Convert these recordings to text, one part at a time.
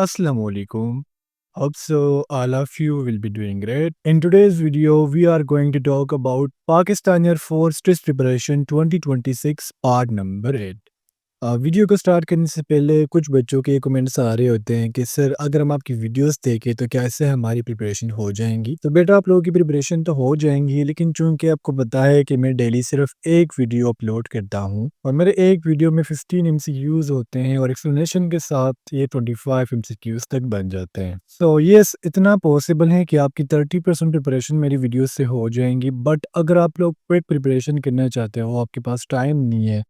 Assalamu alaikum. Hope so all of you will be doing great. In today's video, we are going to talk about Pakistan Air Force Test Preparation 2026 part number 8. Video को start करने से पहले कुछ बच्चों के comments आ रहे होते हैं कि सर अगर हम आपकी वीडियोस देखें तो क्या इससे हमारी प्रिपरेशन हो जाएंगी। तो बेटा आप लोगों की प्रिपरेशन तो हो जाएंगी, लेकिन चूंकि आपको पता है कि मैं डेली सिर्फ एक वीडियो अपलोड करता हूं और मेरे एक वीडियो में 15 MCQs होते हैं और एक्सप्लेनेशन के साथ ये 25 MCQs तक बन जाते हैं। तो ये इतना पॉसिबल है कि आपकी 30% प्रिपरेशन मेरी वीडियो से हो जाएंगी। बट अगर आप लोग क्विक प्रिपरेशन करना चाहते हो, आपके पास टाइम नहीं है,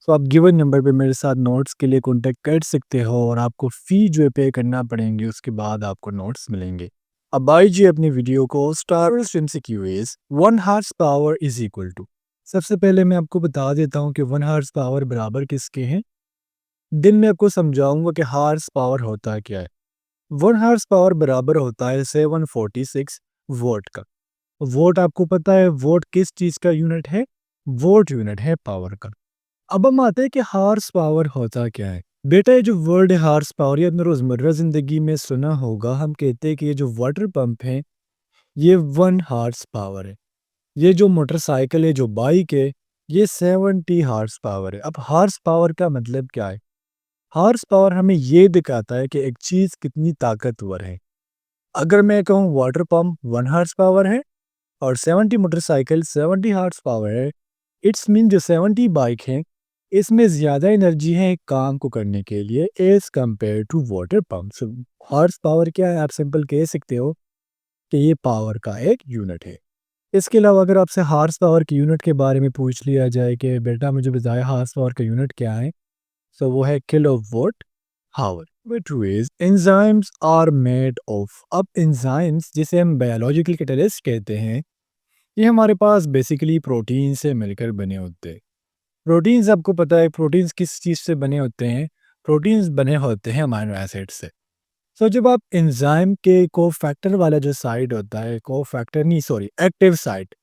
तो आप गिवन नंबर पे मेरे साथ नोट्स के लिए कांटेक्ट कर सकते हो और आपको फ़ी जो है पे करना पड़ेंगे, उसके बाद आपको नोट्स मिलेंगे। अब आइए अपनी वीडियो को start. MCQ is 1 horse power is equal to. सबसे पहले मैं आपको बता देता हूँ कि 1 हार्स पावर बराबर किसके हैं। दिन में आपको समझाऊंगा कि हार्स पावर होता क्या है। 1 हार्स पावर बराबर होता है 746 वोट का। वोट आपको पता है वोट किस चीज़ का यूनिट है? वोट यूनिट है पावर का। अब हम आते हैं कि हार्स पावर होता क्या है। बेटा ये जो वर्ड है हार्स पावर, ये आपने रोजमर्रा जिंदगी में सुना होगा। हम कहते हैं कि ये जो वाटर पंप है ये 1 हार्स पावर है। ये जो मोटरसाइकिल है, जो बाइक है, ये 70 हार्स पावर है। अब हार्स पावर का मतलब क्या है? हार्स पावर हमें ये दिखाता है कि एक चीज कितनी ताकतवर है। अगर मैं कहूँ वाटर पंप 1 हार्स पावर है और 70 मोटरसाइकिल 70 हार्स पावर है, इट्स मीन जो 70 बाइक है इसमें ज़्यादा एनर्जी है एक काम को करने के लिए as compare to water pump. So horse power क्या है? आप सिंपल कह सकते हो कि ये पावर का एक यूनिट है। इसके अलावा अगर आपसे हॉर्स पावर के यूनिट के बारे में पूछ लिया जाए कि बेटा मुझे बताया हॉर्स पावर का यूनिट क्या है, सो वो है kilo watt hour. Which is enzymes are made of. अब एंजाइम्स जिसे हम बायोलॉजिकल कैटलिस्ट कहते हैं, ये हमारे पास बेसिकली प्रोटीन से मिलकर बने होते हैं। प्रोटीन्स आपको पता है प्रोटीन्स किस चीज़ से बने होते हैं? प्रोटीन्स बने होते हैं अमीनो एसिड से। सो जब आप एंजाइम के कोफैक्टर वाला जो साइड होता है, कोफैक्टर नहीं सॉरी एक्टिव साइड।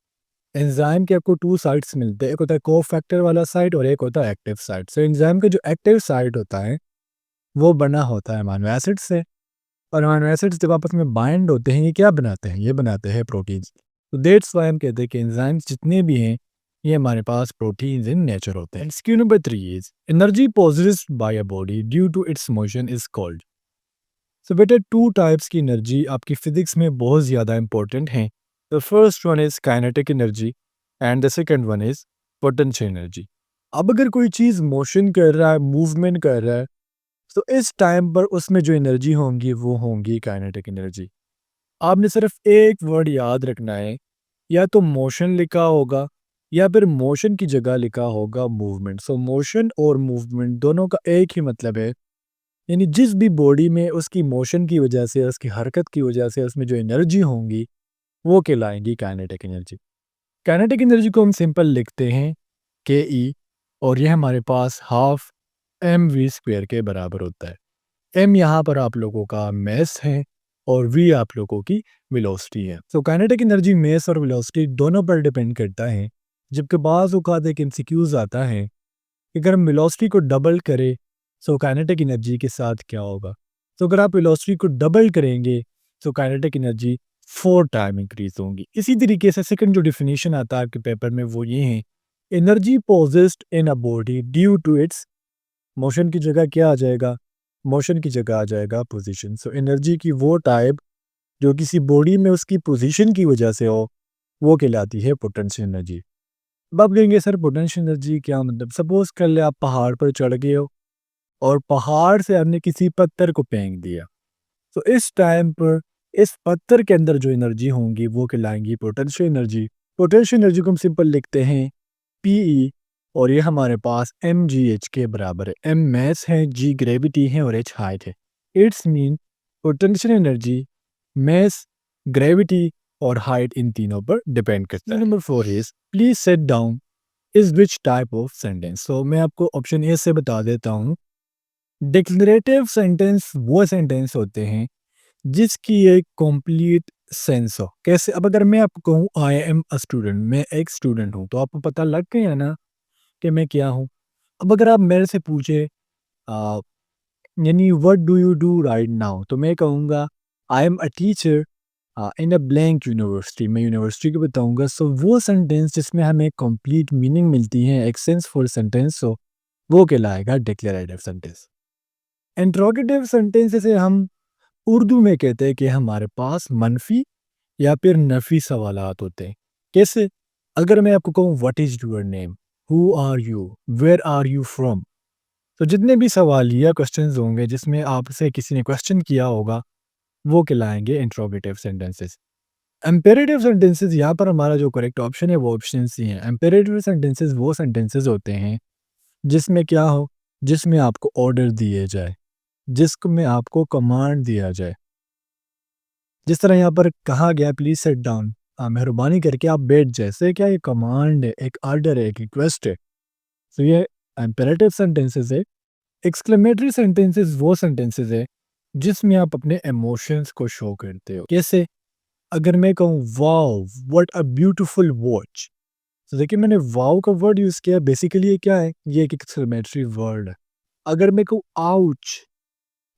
एंजाइम के आपको 2 साइड्स मिलते हैं, एक होता है कोफैक्टर वाला साइड और एक होता है एक्टिव साइड। सो एंजाइम का जो एक्टिव साइड होता है वो बना होता है अमीनो एसिड से। और अमीनो एसिड्स जब आपस में बाइंड होते हैं, ये क्या बनाते हैं? ये बनाते हैं प्रोटीन्स। तो दैट्स व्हाई हम कहते हैं कि एंजाइम्स जितने भी हैं ये हमारे पास प्रोटीन्स इन नेचर होते हैं। एक्सक्यू number 3 is energy possessed by a body due to its motion is called. So बेटा 2 टाइप्स की एनर्जी आपकी फिजिक्स में बहुत ज़्यादा इंपॉर्टेंट हैं। The first one is kinetic energy and the second one is potential energy. अब अगर कोई चीज़ मोशन कर रहा है, मूवमेंट कर रहा है, तो इस टाइम पर उसमें जो एनर्जी होंगी वो होंगी काइनेटिक एनर्जी। आपने सिर्फ एक वर्ड याद रखना है, या तो मोशन लिखा होगा या फिर मोशन की जगह लिखा होगा मूवमेंट। सो मोशन और मूवमेंट दोनों का एक ही मतलब है, यानी जिस भी बॉडी में उसकी मोशन की वजह से, उसकी हरकत की वजह से उसमें जो एनर्जी होंगी वो कहलाएंगी काइनेटिक एनर्जी। काइनेटिक एनर्जी को हम सिंपल लिखते हैं के ई, और ये हमारे पास हाफ एम वी स्क्वेयर के बराबर होता है। एम यहाँ पर आप लोगों का मैस है और वी आप लोगों की वेलोसिटी है। सो काइनेटिक एनर्जी मैस और वेलोसिटी दोनों पर डिपेंड करता है। जबकि बाज़ औक़ात एक एमसीक्यूज़ आता है कि अगर हम वेलोसिटी को डबल करें, सो काइनेटिक एनर्जी के साथ क्या होगा? तो अगर आप वेलोसिटी को डबल करेंगे तो काइनेटिक एनर्जी 4 टाइम इंक्रीज होंगी। इसी तरीके से सेकंड जो डेफिनेशन आता है आपके पेपर में वो ये है, energy possessed in a body due to its motion की जगह क्या आ जाएगा? मोशन की जगह आ जाएगा पोजीशन। सो एनर्जी की वो टाइप जो किसी बॉडी में उसकी पोजीशन की वजह से हो, वो कहलाती है पोटेंशियल एनर्जी। अब आप कहेंगे सर पोटेंशियल एनर्जी क्या मतलब? सपोज कर ले आप पहाड़ पर चढ़ गए हो और पहाड़ से आपने किसी पत्थर को फेंक दिया, तो इस टाइम पर इस पत्थर के अंदर जो एनर्जी होंगी वो कहलाएंगी पोटेंशियल एनर्जी। पोटेंशियल एनर्जी को हम सिंपल लिखते हैं पीई, और ये हमारे पास एम जी एच के बराबर है। एम मैस है, जी ग्रेविटी है और एच हाइट है। It's mean potential energy mass, gravity और हाइट इन तीनों पर डिपेंड करता है। Number 4 is please sit down is which type of sentence. तो मैं आपको ऑप्शन ए से बता देता हूँ। डिक्लरेटिव सेंटेंस वो सेंटेंस होते हैं जिसकी एक कंप्लीट सेंस हो। कैसे? अब अगर मैं आपको कहूँ आई एम अ स्टूडेंट, मैं एक स्टूडेंट हूँ, तो आपको पता लग गया ना कि मैं क्या हूँ। अब अगर आप मेरे से पूछे यानी what do you do right now, तो मैं कहूँगा I am a teacher in a blank university, मैं यूनिवर्सिटी को बताऊँगा। सो वो सेंटेंस जिसमें हमें कंप्लीट मीनिंग मिलती है, एक सेंसफुल सेंटेंस, सो वो कहलाएगा डिक्लेरेटिव सेंटेंस। इंट्रोगेटिव सेंटेंस जैसे हम उर्दू में कहते हैं कि हमारे पास मनफी या फिर नफ़ी सवालात होते हैं। कैसे? अगर मैं आपको कहूँ what is your name? Who are you? Where are you from? तो जितने भी सवालिया क्वेश्चंस होंगे जिसमें आपसे किसी ने क्वेश्चन किया होगा, वो कहलाएँगे इंट्रोगेटिव सेंटेंसेस। इम्पेरेटिव सेंटेंसेस, यहाँ पर हमारा जो करेक्ट ऑप्शन है वो ऑप्शन सी है। इम्पेरेटिव सेंटेंसेस वो सेंटेंसेस होते हैं जिसमें क्या हो, जिसमें आपको ऑर्डर दिए जाए, जिसमें आपको कमांड दिया जाए। जिस तरह यहाँ पर कहा गया प्लीज़ सिट डाउन, मेहरबानी करके आप बैठ जाएँ। सो ये क्या, ये कमांड है, एक ऑर्डर है, एक रिक्वेस्ट है। तो ये इम्पेरेटिव सेंटेंसेस है। एक्सक्लेमेटरी सेंटेंसेस वो सेंटेंसेस है जिसमें आप अपने इमोशंस को शो करते हो। कैसे? अगर मैं कहूँ wow what a beautiful watch, तो देखिए मैंने वाओ का वर्ड यूज़ किया, बेसिकली ये क्या है, ये एक एक्सक्लेमेटरी वर्ड है। अगर मैं कहूँ आउच,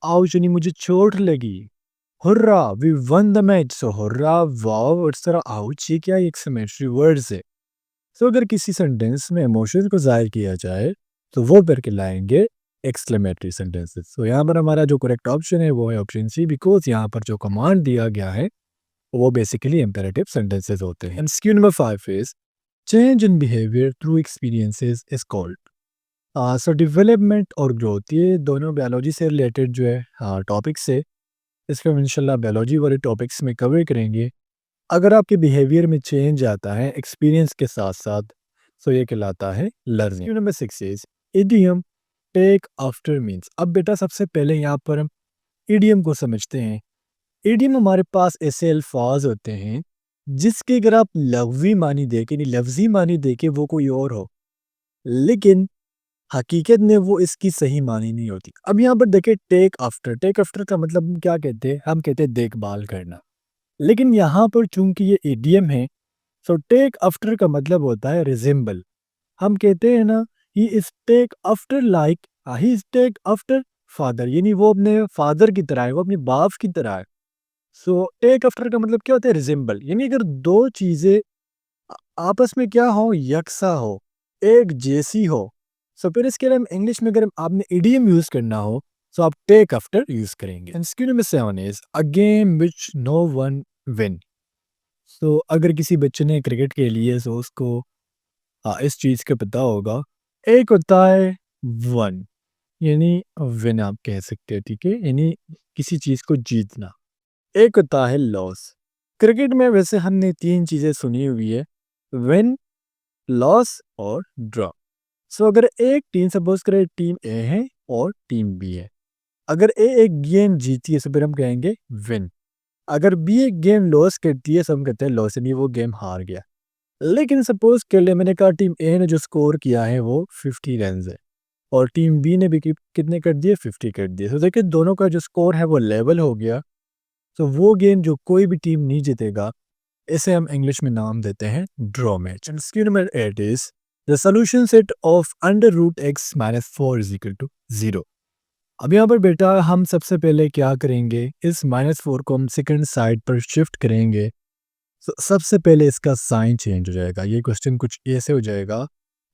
आउच यानी मुझे चोट लगी, hurrah we won the match, so hurrah wow it's तरह आउच, ये क्या है, एक्सक्लेमेटरी वर्ड्स है। तो अगर किसी सेंटेंस में इमोशन को ज़ाहिर किया जाए तो वो फिर कहलाएंगे एक्सक्लेमेटरी सेंटेंसेस। तो यहाँ पर हमारा जो करेक्ट ऑप्शन है वो है ऑप्शन सी, बिकॉज यहाँ पर जो कमांड दिया गया है वो बेसिकली इम्पेरेटिव सेंटेंसेस होते हैं। MCQ number 5 is change in behaviour through experiences is called. So development और ग्रोथ, ये दोनों बायोलॉजी से रिलेटेड जो है टॉपिक्स है, इसको हम इंशाल्लाह बायोलॉजी वाले टॉपिक्स में कवर करेंगे। अगर आपके बिहेवियर में चेंज आता है एक्सपीरियंस के साथ साथ, तो ये कहलाता है learning. Number 6 is idiom take after means. अब बेटा सबसे पहले यहाँ पर हम इडियम को समझते हैं। इडियम हमारे पास ऐसे अल्फाज होते हैं जिसके अगर आप लफ्जी मानी देके, नहीं लफ्जी मानी देके वो कोई और हो, लेकिन हकीकत में वो इसकी सही मानी नहीं होती। अब यहाँ पर देखिए टेक आफ्टर का मतलब हम क्या कहते हैं, हम कहते हैं देखभाल करना। लेकिन यहाँ पर चूंकि ये इडियम है, सो टेक आफ्टर का मतलब होता है रिजेंबल। हम कहते हैं ना he is take after like, he is take after father, यानी वो अपने फादर की तरह है, वो अपने बाप की तरह है। सो टेक आफ्टर का मतलब क्या होता है, रिजेंबल, यानी अगर दो चीजें आपस में क्या हो, यकसा हो, एक जैसी हो। सो फिर इसके लिए हम इंग्लिश में अगर आपने इडियम यूज करना हो तो आप टेक आफ्टर यूज करेंगे। एंड स्क्यू number 7 is a game which no one win. तो अगर किसी बच्चे ने क्रिकेट के लिए सो उसको इस चीज़ का पता होगा, एक होता है वन, यानी विन आप कह सकते हो, ठीक है, यानी किसी चीज़ को जीतना। एक होता है लॉस। क्रिकेट में वैसे हमने तीन चीज़ें सुनी हुई है, विन, लॉस और ड्रॉ। सो अगर एक टीम सपोज करें टीम ए है और टीम बी है, अगर ए एक गेम जीती है तो फिर हम कहेंगे विन। अगर बी एक गेम लॉस करती है तो हम कहते हैं लॉस, यानी वो गेम हार गया। लेकिन सपोज कर ले मैंने कहा टीम ए ने जो स्कोर किया है वो 50 रन है और टीम बी ने भी कितने कर दिए, 50 कर दिए। तो देखिए दोनों का जो स्कोर है वो लेवल हो गया। तो वो गेम जो कोई भी टीम नहीं जीतेगा, इसे हम इंग्लिश में नाम देते हैं ड्रॉ मैच। एंड स्क्यू number 8 is the solution set of under root x minus 4 is equal to 0। अब यहाँ पर बेटा हम सबसे पहले क्या करेंगे, इस -4 को हम सेकंड साइड पर शिफ्ट करेंगे। सबसे पहले इसका साइन चेंज हो जाएगा। ये क्वेश्चन कुछ ऐसे हो जाएगा,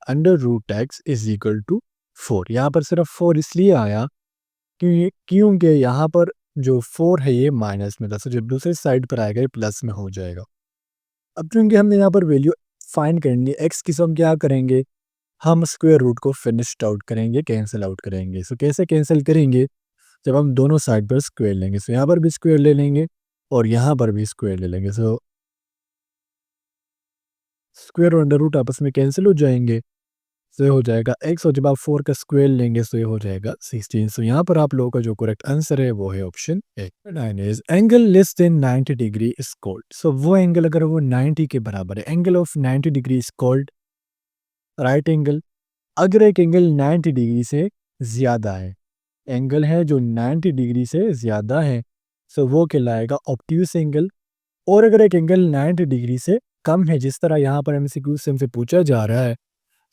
under root x is equal to 4। यहाँ पर सिर्फ 4 इसलिए आया क्योंकि यहाँ पर जो 4 है ये माइनस में था, तो जब दूसरे साइड पर आएगा ये प्लस में हो जाएगा। अब चूंकि हमने यहाँ पर वैल्यू फाइंड करनी है एक्स की, तो हम क्या करेंगे, हम स्क्वायर रूट को फिनिश्ड आउट करेंगे, कैंसिल आउट करेंगे। सो कैसे कैंसिल करेंगे, जब हम दोनों साइड पर स्क्वायर लेंगे। सो यहाँ पर भी स्क्वायर ले लेंगे और यहाँ पर भी स्क्वायर ले लेंगे। सो स्क्वायर और अंडर रूट आपस में कैंसिल हो जाएंगे। सो ये हो जाएगा एक्स, और जब आप 4 का स्क्वायर लेंगे तो ये हो जाएगा 16। सो यहाँ पर आप लोगों का जो करेक्ट आंसर है वो है option A. 9 is angle less than 90 degree is called. So वो एंगल अगर वो 90 के बराबर है, angle of 90 degree is called right angle. अगर एक एंगल 90 डिग्री से ज़्यादा है, एंगल है जो 90 डिग्री से ज़्यादा है, सो वो कहलाएगा ऑब्ट्यूस एंगल। और अगर एक एंगल 90 डिग्री से कम है, जिस तरह यहाँ पर एमसीक्यू से हमसे पूछा जा रहा है,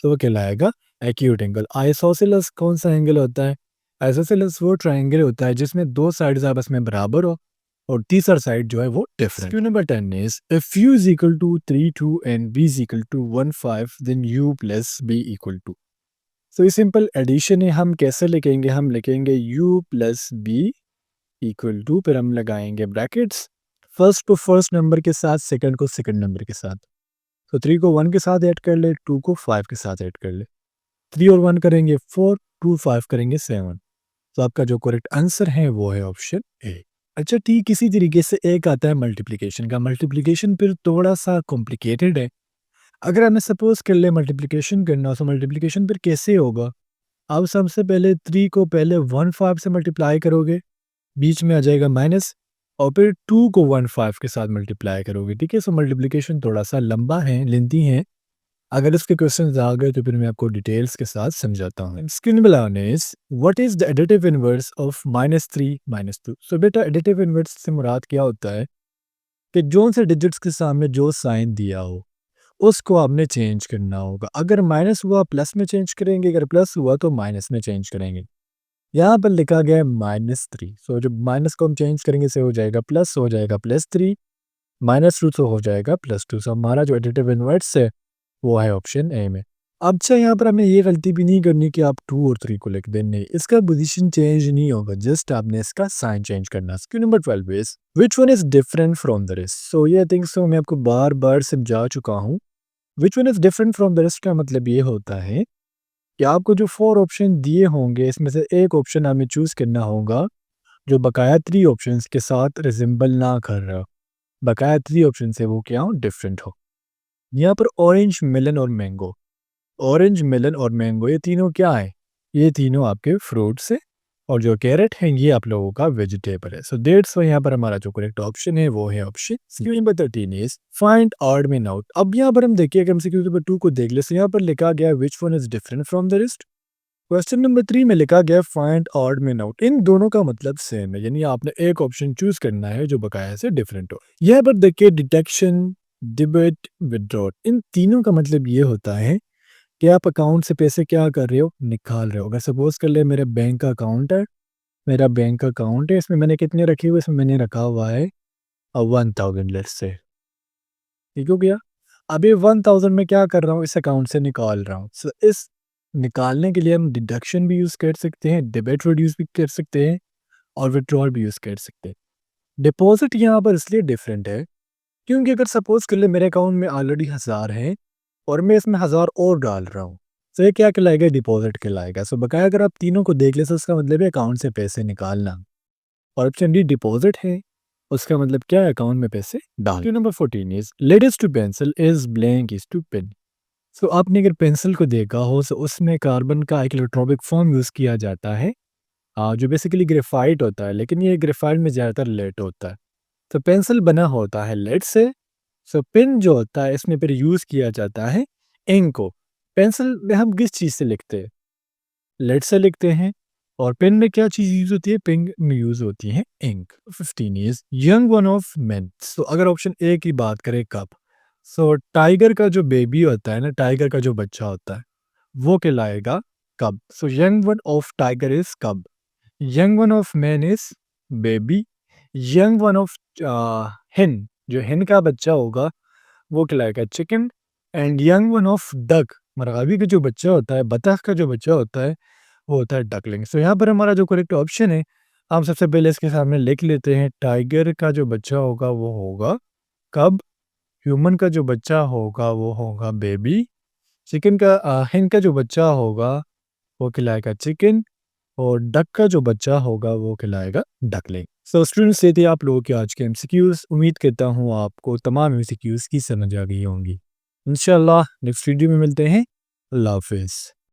तो वो कहलाएगा एक्यूट एंगल। आइसोसेलेस कौन सा एंगल होता है, आइसोसेलेस वो ट्रायंगल होता है जिसमें दो साइड्स आपस में बराबर हो और तीसरा साइड जो है वो different. Question number 10 is if u is equal to 3 2 and b is equal to 1 5 then u plus b equal to। सो ये सिंपल एडिशन है। हम कैसे लिखेंगे? हम लिखेंगे u plus B equal to, फिर हम लगाएंगे ब्रैकेट्स, फर्स्ट को फर्स्ट नंबर के साथ, सेकंड को सेकंड नंबर के साथ। तो 3 को 1 के साथ ऐड कर ले, 2 को 5 के साथ ऐड कर ले। 3 और 1 करेंगे 4, 2 5 करेंगे 7। तो आपका जो करेक्ट आंसर है वो है ऑप्शन ए। अच्छा ठीक इसी तरीके से एक आता है मल्टीप्लिकेशन का। मल्टीप्लिकेशन फिर थोड़ा सा कॉम्प्लिकेटेड है। अगर हमें सपोज कर ले मल्टीप्लिकेशन करना हो तो मल्टीप्लिकेशन फिर कैसे होगा? आप सबसे पहले 3 को पहले 1 5 से मल्टीप्लाई करोगे, बीच में आ जाएगा माइनस, और फिर 2 को 1 5 के साथ मल्टीप्लाई करोगे। ठीक है, सो मल्टीप्लिकेशन थोड़ा सा लंबा है, लेंथी है। अगर इसके क्वेश्चन आ गए तो फिर मैं आपको डिटेल्स के साथ समझाता हूँ। स्क्रीन मिलाने what is the additive inverse of -3 -2। सो बेटा एडिटिव इनवर्स से मुराद क्या होता है कि जो से डिजिट्स के सामने जो साइन दिया हो उसको आपने चेंज करना होगा। अगर माइनस हुआ प्लस में चेंज करेंगे, अगर प्लस हुआ तो माइनस में चेंज करेंगे। यहाँ पर लिखा गया है -3, सो जब माइनस को हम चेंज करेंगे से हो जाएगा प्लस, हो जाएगा +3, -2 तो हो जाएगा +2। सो हमारा जो एडिटिव इनवर्स है वो है ऑप्शन ए में। अब अच्छा यहाँ पर हमें ये गलती भी नहीं करनी कि आप 2 और 3 को लिख दें, नहीं, इसका पोजीशन चेंज नहीं होगा, जस्ट आपने इसका साइन चेंज करना है। Question number 12 is which one is different from the rest. So ये थिंक सो मैं आपको बार बार समझा चुका हूँ। Which one is different from the rest का मतलब ये होता है कि आपको जो 4 ऑप्शन दिए होंगे इसमें से एक ऑप्शन हमें चूज करना होगा जो बकाया 3 ऑप्शंस के साथ रिजेंबल ना कर रहा हो, बकाया 3 ऑप्शन से वो क्या हो, डिफरेंट हो। यहाँ पर ऑरेंज, मेलन और मैंगो, ऑरेंज, मेलन और मैंगो ये तीनों क्या है? ये तीनों आपके फ्रूट्स है, और जो कैरेट है ये आप लोगों का वेजिटेबल है। सो दैट्स व्हाई यहाँ पर हमारा जो करेक्ट ऑप्शन है वो है option C. Number 13 is find odd mean out. अब यहाँ पर हम देखिए, अगर हम एमसीक्यू नंबर 2 को देख ले तो यहाँ पर लिखा गया है which one is different from the rest. Question number 3 में लिखा गया फाइंड ऑड मीन आउट। इन दोनों का मतलब सेम है, यानी आपने एक ऑप्शन चूज करना है जो बकाया से डिफरेंट हो। यहाँ पर देखिए डिटेक्शन, डिबेट, विदड्रॉ, इन तीनों का मतलब ये होता है कि आप अकाउंट से पैसे क्या कर रहे हो, निकाल रहे हो। अगर सपोज कर ले मेरे बैंक का अकाउंट है, मेरा बैंक अकाउंट है, इसमें मैंने कितने रखे हुए, इसमें मैंने रखा हुआ है 1000 लेट्स से, ठीक हो गया। अभी 1000 में क्या कर रहा हूँ, इस अकाउंट से निकाल रहा हूँ। So, इस निकालने के लिए हम डिडक्शन भी यूज़ कर सकते हैं, डेबिट रिड्यूस भी कर सकते हैं, और विड्रॉल भी यूज़ कर सकते हैं। डिपॉजिट यहाँ पर इसलिए डिफरेंट है क्योंकि अगर सपोज कर ले मेरे अकाउंट में ऑलरेडी 1000 है और मैं इसमें 1000 और डाल रहा हूँ, तो ये क्या कहलाएगा, डिपॉजिट कहलाएगा। सो बकाया अगर आप तीनों को देख ले तो उसका मतलब है अकाउंट से पैसे निकालना, और ऑप्शन डी डिपॉजिट है, उसका मतलब क्या है, अकाउंट में पैसे डाल। Number 14 is latest to pencil is blank is to pen. So आपने अगर पेंसिल को देखा हो तो उसमें कार्बन का एक इलेक्ट्रॉनिक फॉर्म यूज़ किया जाता है, जो बेसिकली ग्रेफाइट होता है, लेकिन ये ग्रेफाइट में ज़्यादातर लेड होता है। तो पेंसिल बना होता है लेड से। सो पेन जो होता है इसमें फिर यूज़ किया जाता है इंक को। पेंसिल में हम किस चीज़ से लिखते हैं, लेड से लिखते हैं, और पेन में क्या चीज़ यूज़ होती है, पेन में यूज़ होती है ink. 15 is young one of men. So अगर ऑप्शन ए की बात करें कब, सो टाइगर का जो बेबी होता है ना, टाइगर का जो बच्चा होता है वो कहलाएगा cub. So young one of tiger is cub, young one of man is baby, young one of hen, जो हेन का बच्चा होगा वो कहलाएगा chicken, and young one of duck, मुर्गाबी का जो बच्चा होता है, बतख का जो बच्चा होता है वो होता है डकलिंग। सो यहाँ पर हमारा जो करेक्ट ऑप्शन है, हम सबसे पहले इसके सामने लिख लेते हैं, टाइगर का जो बच्चा होगा वो होगा कब, ह्यूमन का जो बच्चा होगा वो होगा बेबी, चिकन का hen का जो बच्चा होगा वो खिलाएगा चिकन, और डक का जो बच्चा होगा वो खिलाएगा डकलिंग। सो स्टूडेंट्स, ये थे आप लोगों के आज के एमसीक्यूज। उम्मीद करता हूँ आपको तमाम एमसीक्यूज की समझ आ गई होंगी। इंशाल्लाह नेक्स्ट वीडियो में मिलते हैं। अल्लाह हाफिज़।